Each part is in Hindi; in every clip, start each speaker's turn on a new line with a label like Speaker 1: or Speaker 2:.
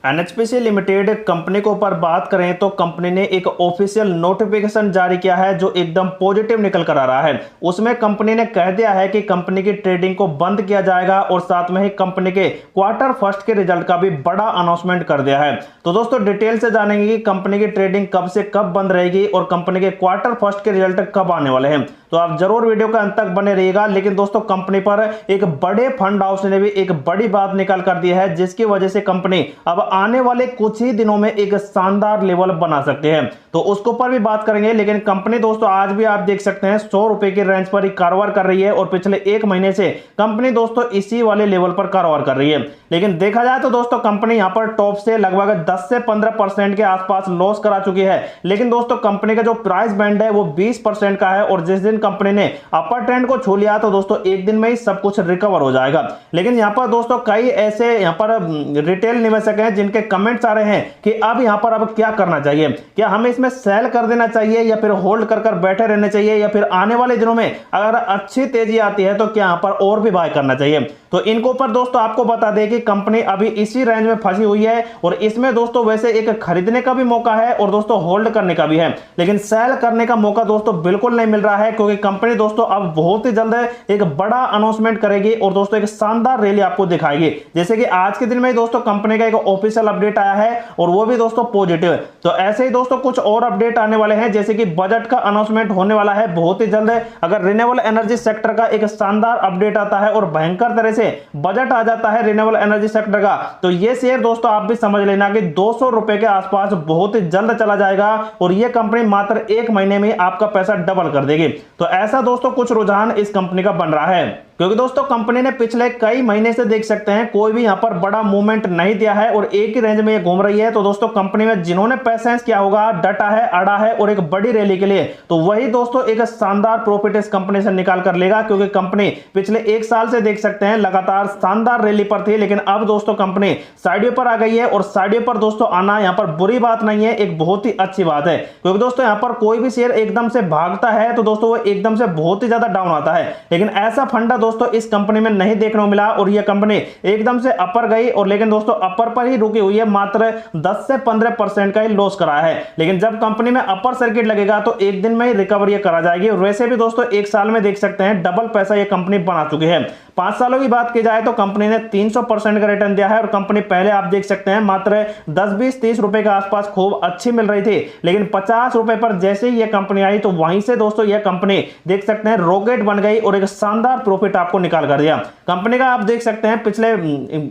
Speaker 1: एनएचपीसी लिमिटेड कंपनी के ऊपर बात करें तो कंपनी ने एक ऑफिशियल नोटिफिकेशन जारी किया है जो एकदम पॉजिटिव निकल कर आ रहा है। उसमें कंपनी ने कह दिया है कि कंपनी की ट्रेडिंग को बंद किया जाएगा और साथ में ही कंपनी के क्वार्टर फर्स्ट के रिजल्ट का भी बड़ा अनाउंसमेंट कर दिया है। तो दोस्तों डिटेल से जानेंगे कि कंपनी की ट्रेडिंग कब से कब बंद रहेगी और कंपनी के क्वार्टर फर्स्ट के रिजल्ट कब आने वाले हैं। तो आप जरूर वीडियो के अंत तक बने रहिएगा। लेकिन दोस्तों कंपनी पर एक बड़े फंड हाउस ने भी एक बड़ी बात निकाल कर दी है जिसकी वजह से कंपनी अब आने वाले कुछ ही दिनों में एक शानदार लेवल बना सकते हैं, तो उसके ऊपर भी बात करेंगे। लेकिन कंपनी दोस्तों आज भी आप देख सकते हैं 100 रुपए की रेंज पर ही कारोबार कर रही है और पिछले एक महीने से कंपनी दोस्तों इसी वाले लेवल पर कारोबार कर रही है। लेकिन देखा जाए तो दोस्तों कंपनी यहां पर टॉप से लगभग 10 से 15% के आसपास लॉस करा चुकी है। लेकिन दोस्तों कंपनी का जो प्राइस बैंड है वो 20% का है और जिस दिन कंपनी ने अपर ट्रेंड को छू लिया तो दोस्तों एक दिन में ही सब कुछ रिकवर हो जाएगा। लेकिन यहां पर दोस्तों कई ऐसे यहां पर रिटेल निवेशक हैं जिनके कमेंट्स आ रहे हैं कि अब यहां पर अब क्या करना चाहिए, क्या हमें इसमें सेल कर देना चाहिए या फिर होल्ड कर कर बैठे रहने चाहिए या फिर आने वाले दिनों में अगर अच्छी तेजी आती है तो क्या यहां पर और भी बाय करना चाहिए। तो इनको ऊपर दोस्तों आपको बता दें कि कंपनी अभी इसी रेंज में फंसी हुई है और इसमें दोस्तों वैसे एक खरीदने का भी मौका है और दोस्तों होल्ड करने का भी है, लेकिन सेल करने का मौका दोस्तों बिल्कुल नहीं मिल रहा है क्योंकि कंपनी दोस्तों अब बहुत ही जल्द एक बड़ा अनाउंसमेंट करेगी और दोस्तों एक शानदार रैली आपको दिखाएगी। जैसे कि आज के दिन में दोस्तों कंपनी का एक ऑफिशियल अपडेट आया है और वो भी दोस्तों पॉजिटिव है। तो ऐसे ही दोस्तों कुछ और अपडेट आने वाले हैं जैसे कि बजट का अनाउंसमेंट होने वाला है बहुत ही जल्द। अगर रिन्यूएबल एनर्जी सेक्टर का एक शानदार अपडेट आता है और भयंकर तरह से बजट आ जाता है रिन्यूएबल एनर्जी सेक्टर का तो ये शेयर दोस्तों आप भी समझ लेना कि 200 रुपए के आसपास बहुत ही जल्द चला जाएगा और ये कंपनी मात्र एक महीने में आपका पैसा डबल कर देगी। तो ऐसा दोस्तों कुछ रुझान इस कंपनी का बन रहा है क्योंकि दोस्तों कंपनी ने पिछले कई महीने से देख सकते हैं कोई भी यहां पर बड़ा मूवमेंट नहीं दिया है और एक ही रेंज में ये घूम रही है। तो दोस्तों कंपनी में जिन्होंने पेशेंस किया होगा, डटा है, अड़ा है और एक बड़ी रैली के लिए, तो वही दोस्तों एक शानदार प्रॉफिट इस कंपनी से निकाल कर लेगा क्योंकि कंपनी पिछले एक साल से देख सकते हैं लगातार शानदार रैली पर थी। लेकिन अब दोस्तों कंपनी साइडवे पर आ गई है और साइडवे पर दोस्तों आना यहां पर बुरी बात नहीं है, एक बहुत ही अच्छी बात है क्योंकि दोस्तों यहां पर कोई भी शेयर एकदम से भागता है तो दोस्तों वो एकदम से बहुत ही ज्यादा डाउन आता है। लेकिन ऐसा फंडा दोस्तों इस कंपनी में नहीं देखने को मिला और यह कंपनी एकदम से अपर गई और लेकिन दोस्तों अपर पर ही रुकी हुई है, मात्र 10 से 15% का ही लॉस करा है। लेकिन जब कंपनी में अपर सर्किट लगेगा तो एक दिन में ही रिकवरी करा जाएगी और वैसे भी दोस्तों एक साल में देख सकते हैं डबल पैसा यह कंपनी बना चुकी है। 5 सालों की बात की जाए तो कंपनी ने 300% का रिटर्न दिया है और कंपनी पहले आप देख सकते हैं मात्र 10, 20, 30 रुपए के आसपास खूब अच्छी मिल रही थी। लेकिन 50 रुपए पर जैसे ही यह कंपनी आई तो वहीं से दोस्तों यह कंपनी देख सकते हैं रॉकेट बन गई और एक शानदार प्रॉफिट आपको निकाल कर दिया। कंपनी का आप देख सकते हैं पिछले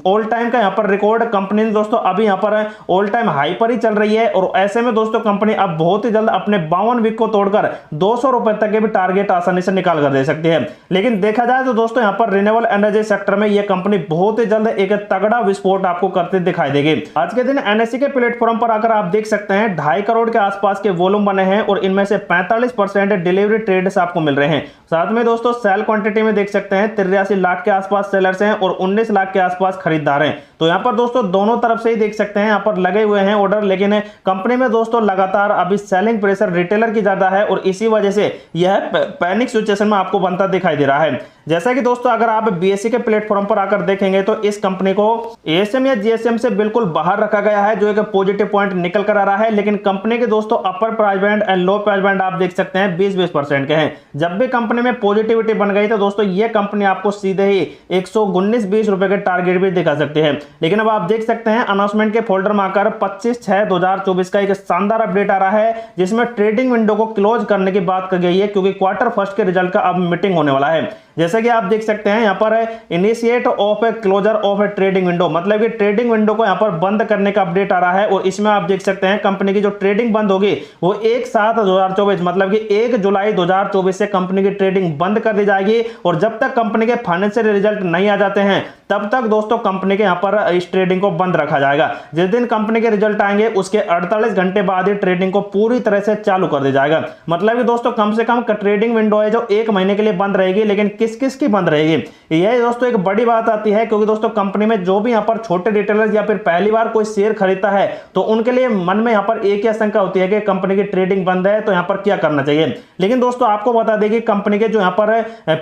Speaker 1: ऑल टाइम का यहां पर रिकॉर्ड कंपनी दोस्तों अभी यहां पर ऑल टाइम हाई पर ही चल रही है और ऐसे में दोस्तों कंपनी अब बहुत ही जल्द अपने 52 वीक को तोड़कर 200 रुपए तक के भी टारगेट आसानी से निकाल कर दे सकती है। लेकिन देखा जाए तो दोस्तों यहां पर रिन्यूएबल एनर्जी सेक्टर में यह कंपनी बहुत ही जल्द एक तगड़ा विस्फोट आपको करते दिखाई देगी। आज के दिन एनएससी के प्लेटफॉर्म पर आकर आप देख सकते हैं 2.5 करोड़ के आसपास के वॉल्यूम बने हैं और इनमें से 45% डिलीवरी ट्रेड्स आपको मिल रहे हैं। साथ में दोस्तों सेल क्वांटिटी में देख सकते हैं 83 लाख के आसपास सेलर्स हैं और 19 लाख के आसपास खरीदार हैं। तो यहां पर दोस्तों दोनों तरफ से ही देख सकते हैं यहां पर लगे हुए हैं ऑर्डर। लेकिन कंपनी में दोस्तों लगातार अभी सेलिंग प्रेशर रिटेलर की ज्यादा है और इसी वजह से यह पैनिक सिचुएशन में आपको बनता दिखाई दे रहा है। जैसा कि दोस्तों अगर आप बीएससी के प्लेटफॉर्म पर आकर देखेंगे तो इस कंपनी को एएसएम या जीएसएम से बिल्कुल बाहर रखा गया है जो एक पॉजिटिव पॉइंट निकल कर आ रहा है। लेकिन कंपनी के दोस्तों upper price band and low price band आप देख सकते हैं 20-20% के हैं। जब भी कंपनी में पॉजिटिविटी बन गई तो दोस्तों ये कंपनी आपको सीधे ही 119-20 रुपए के टारगेट भी दिखा सकती है। लेकिन अब आप देख सकते हैं अनाउंसमेंट के फोल्डर में आकर 25/6/2024 का एक शानदार अपडेट आ रहा है जिसमें ट्रेडिंग विंडो को क्लोज करने की बात की गई है क्योंकि क्वार्टर फर्स्ट के रिजल्ट का अब मीटिंग होने वाला है। जैसे कि आप देख सकते हैं यहां पर initiate of a closure of a trading window, मतलब कि ट्रेडिंग विंडो को यहां पर बंद करने का अपडेट आ रहा है और इसमें आप देख सकते हैं कंपनी की जो ट्रेडिंग बंद होगी वो 1/7/2024 मतलब कि 1 जुलाई 2024 से कंपनी की ट्रेडिंग बंद कर दी जाएगी और जब तक कंपनी के फाइनेंशियल रिजल्ट नहीं आ जाते हैं तब तक दोस्तों कंपनी के यहां पर इस ट्रेडिंग को बंद रखा जाएगा। जिस दिन कंपनी के रिजल्ट आएंगे उसके 48 घंटे बाद ही ट्रेडिंग को पूरी तरह से चालू कर दिया जाएगा। मतलब कि दोस्तों कम से कम ट्रेडिंग विंडो है जो 1 महीने के लिए बंद रहेगी, लेकिन किस किस की बंद रहेगी। यह दोस्तों एक बड़ी बात आती है, क्योंकि दोस्तों कंपनी में जो भी यहाँ पर छोटे रिटेलर्स या फिर पहली बार कोई शेयर खरीदता है तो उनके लिए मन में यहाँ पर एक ही आशंका होती है कि कंपनी की ट्रेडिंग बंद है तो यहाँ पर क्या करना चाहिए। लेकिन दोस्तों आपको बता दें कि कंपनी के जो यहाँ पर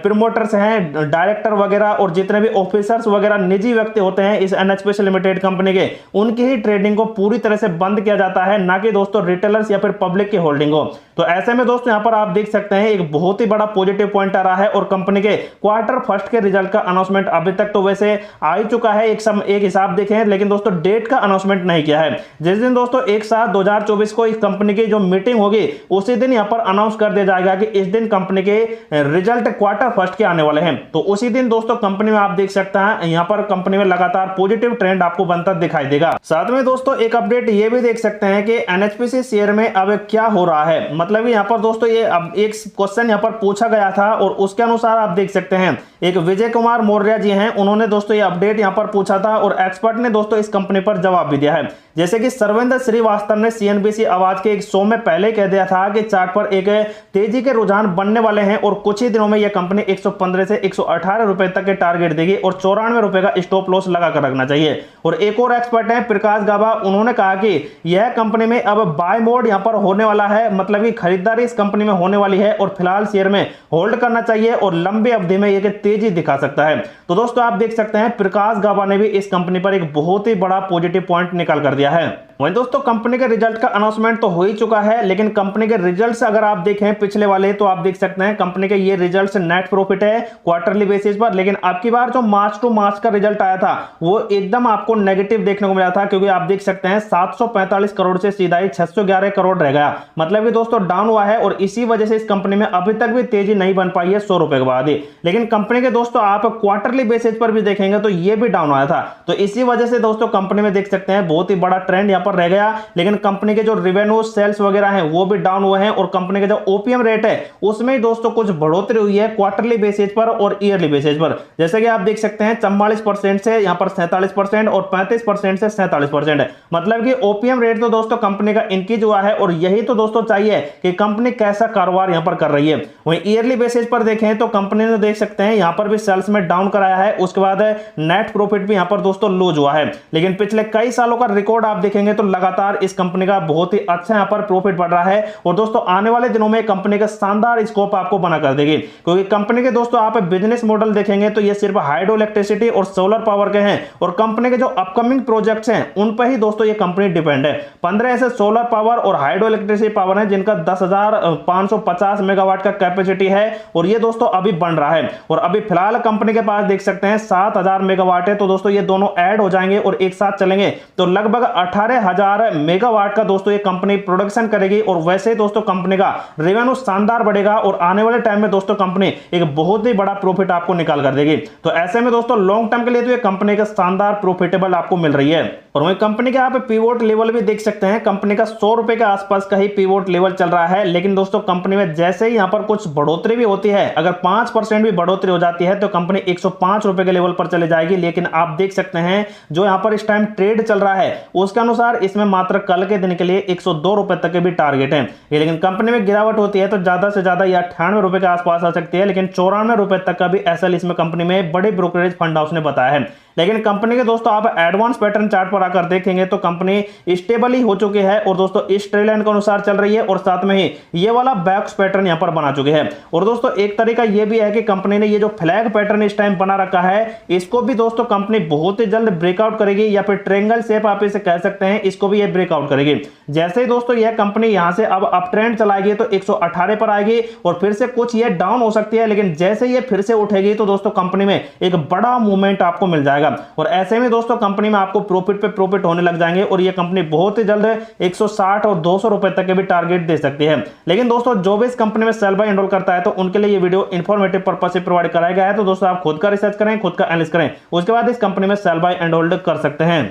Speaker 1: प्रमोटर्स हैं, डायरेक्टर वगैरह और जितने भी ऑफिसर्स वगैरह निजी व्यक्ति होते हैं इस एनएचपीसी लिमिटेड कंपनी के, उनकी ही ट्रेडिंग को पूरी तरह से बंद किया जाता है, ना कि दोस्तों रिटेलर्स या फिर पब्लिक की होल्डिंग हो। तो ऐसे में दोस्तों यहाँ पर आप देख सकते हैं एक बहुत ही बड़ा पॉजिटिव पॉइंट आ रहा है और कंपनी के क्वार्टर फर्स्ट के रिजल्ट का अनाउंसमेंट अभी तक तो वैसे आ ही चुका है, एक हिसाब देखें, लेकिन दोस्तों डेट का अनाउंसमेंट नहीं किया है। जिस दिन दोस्तों 1/7/2024 को इस कंपनी की जो मीटिंग होगी उसी दिन यहाँ पर अनाउंस कर दिया जाएगा कि इस दिन कंपनी के रिजल्ट क्वार्टर फर्स्ट के आने वाले हैं। तो उसी दिन दोस्तों कंपनी में आप देख सकते हैं यहाँ पर कंपनी में लगातार पॉजिटिव ट्रेंड आपको बनता दिखाई देगा। साथ में दोस्तों एक अपडेट ये भी देख सकते हैं कि एनएचपीसी शेयर में अब क्या हो रहा है। मतलब यहाँ पर दोस्तों ये अब एक क्वेश्चन यहाँ पर पूछा गया था और उसके अनुसार आप देख सकते हैं एक विजय कुमार मौर्य जी हैं, उन्होंने दोस्तों ये अपडेट यहाँ पर पूछा था और एक्सपर्ट ने दोस्तों इस कंपनी पर जवाब भी दिया है। जैसे कि सर्वेंद्र श्रीवास्तव ने सीएनबीसी आवाज के एक शो में पहले कह दिया था कि चार्ट पर एक तेजी के रुझान बनने वाले हैं और कुछ ही दिनों में यह कंपनी 115 से 118 रुपए तक के टारगेट देगी और 94 रुपए का स्टॉप लॉस लगा कर रखना चाहिए। और एक और एक्सपर्ट है प्रकाश गाबा, उन्होंने कहा कि यह कंपनी में अब बाय मोड यहां पर होने वाला है, मतलब कि खरीदारी इस कंपनी में होने वाली है और फिलहाल शेयर में होल्ड करना चाहिए और लंबी अवधि में यह तेजी दिखा सकता है। तो दोस्तों आप देख सकते हैं प्रकाश गाबा ने भी इस कंपनी पर एक बहुत ही बड़ा पॉजिटिव पॉइंट निकाल कर दिया है। वहीं दोस्तों कंपनी के रिजल्ट का अनाउंसमेंट तो हो ही चुका है, लेकिन कंपनी के रिजल्ट्स अगर आप देखें पिछले वाले तो आप देख सकते हैं कंपनी के ये रिजल्ट्स नेट प्रॉफिट है क्वार्टरली बेसिस पर। लेकिन अब की बार जो मार्च टू मार्च का रिजल्ट आया था वो एकदम आपको नेगेटिव देखने को मिला था, क्योंकि आप देख सकते हैं 745 करोड़ से सीधा ही 611 करोड़ रह गया। मतलब कि दोस्तों डाउन हुआ है और इसी वजह से इस कंपनी में अभी तक भी तेजी नहीं बन पाई है 100 रुपए के बाद ही। लेकिन कंपनी के दोस्तों आप क्वार्टरली बेसिस पर भी देखेंगे तो ये भी डाउन आया था, तो इसी वजह से दोस्तों कंपनी में देख सकते हैं बहुत ही बड़ा ट्रेंड यहाँ पर रह गया। लेकिन कंपनी के जो रेवेन्यू सेल्स वगैरह हैं वो भी डाउन हुए हैं और कंपनी का जो ओपीएम रेट है उसमें दोस्तों कुछ बढ़ोतरी हुई है क्वार्टरली बेसिस पर और ईयरली बेसिस पर। जैसे कि आप देख सकते हैं 44% से यहाँ पर 47% और 35% से 47%। मतलब कि ओपीएम रेट तो दोस्तों कंपनी का इंक्रीज हुआ है और यही तो दोस्तों चाहिए कि कंपनी कैसा कारोबार यहाँ पर कर रही है। वहीं ईयरली बेसिस पर देखें तो कंपनी ने देख सकते हैं यहाँ पर भी सेल्स में डाउन कराया है, उसके बाद नेट प्रॉफिट भी यहाँ पर दोस्तों लूज हुआ है। लेकिन पिछले कई सालों का रिकॉर्ड आप देखेंगे तो लगातार इस कंपनी का बहुत ही अच्छा यहाँ पर प्रॉफिट बढ़ रहा है और दोस्तों आने वाले दिनों में कंपनी का शानदार स्कोप आपको बना कर देगी, क्योंकि कंपनी के दोस्तों आप बिजनेस मॉडल देखेंगे तो ये सिर्फ हाइड्रो इलेक्ट्रिसिटी और सोलर पावर के हैं और कंपनी के जो अपकमिंग प्रोजेक्ट्स हैं उन पर ही दोस्तों ये कंपनी डिपेंड है। 15 ऐसे सोलर पावर और हाइड्रो इलेक्ट्रिसिटी पावर है जिनका 10,550 मेगावाट का कैपेसिटी है और ये दोस्तों अभी बन रहा है। और अभी फिलहाल कंपनी के पास देख सकते हैं 7,000 मेगावाट है, तो दोस्तों ये दोनों ऐड हो जाएंगे और एक साथ चलेंगे तो लगभग 18,000 मेगावाट का दोस्तों ये कंपनी प्रोडक्शन करेगी। और वैसे दोस्तों कंपनी का रेवेन्यू शानदार बढ़ेगा और आने वाले टाइम में दोस्तों कंपनी एक बहुत ही बड़ा प्रॉफिट आपको निकाल कर देगी। तो ऐसे में दोस्तों लॉन्ग टर्म के लिए तो ये कंपनी का शानदार प्रॉफिटेबल आपको मिल रही है। और वहीं कंपनी के यहाँ पे पिवोट लेवल भी देख सकते हैं, कंपनी का 100 रुपए के आसपास का ही पिवोट लेवल चल रहा है। लेकिन दोस्तों कंपनी में जैसे ही यहाँ पर कुछ बढ़ोतरी भी होती है, अगर 5% भी बढ़ोतरी हो जाती है तो कंपनी 105 रुपए के लेवल पर चले जाएगी। लेकिन आप देख सकते हैं जो यहाँ पर इस टाइम ट्रेड चल रहा है उसके अनुसार इसमें मात्र कल के दिन के लिए 102 रुपए तक के भी टारगेट है। लेकिन कंपनी में गिरावट होती है तो ज्यादा से ज्यादा यह 98 रुपए के आसपास आ सकती है, लेकिन 94 रुपए तक का भी एसएल इसमें कंपनी में बड़े ब्रोकरेज फंड हाउस ने बताया है। लेकिन कंपनी के दोस्तों आप एडवांस पैटर्न चार्ट पर आकर देखेंगे तो कंपनी स्टेबल ही हो चुकी है और दोस्तों इस ट्रेंड लाइन के अनुसार चल रही है और साथ में ही ये वाला बैक्स पैटर्न यहां पर बना चुके हैं। और दोस्तों एक तरीका ये भी है कि कंपनी ने ये जो फ्लैग पैटर्न इस टाइम बना रखा है इसको भी दोस्तों कंपनी बहुत ही जल्द ब्रेकआउट करेगी, या फिर ट्रायंगल शेप आप इसे कह सकते हैं, इसको भी ये ब्रेकआउट करेगी। जैसे ही दोस्तों यह कंपनी यहां से अब अप ट्रेंड चलाएगी तो 118 पर आएगी और फिर से कुछ ये डाउन हो सकती है, लेकिन जैसे ये फिर से उठेगी तो दोस्तों कंपनी में एक बड़ा मूवमेंट आपको मिल जाएगा और ऐसे में दोस्तों कंपनी में आपको प्रॉफिट पे प्रॉफिट होने लग जाएंगे और ये कंपनी बहुत ही जल्द 160 और 200 रुपए तक के भी टारगेट दे सकती है। लेकिन दोस्तों जो भी इस कंपनी में सेल बाय एनरोल करता है तो उनके लिए ये वीडियो इंफॉर्मेटिव पर्पस से प्रोवाइड कराया गया है। तो दोस्तों आप खुद का रिसर्च करें, खुद का एनालिसिस करें, उसके बाद इस कंपनी में सेल बाय एंड होल्ड कर सकते हैं।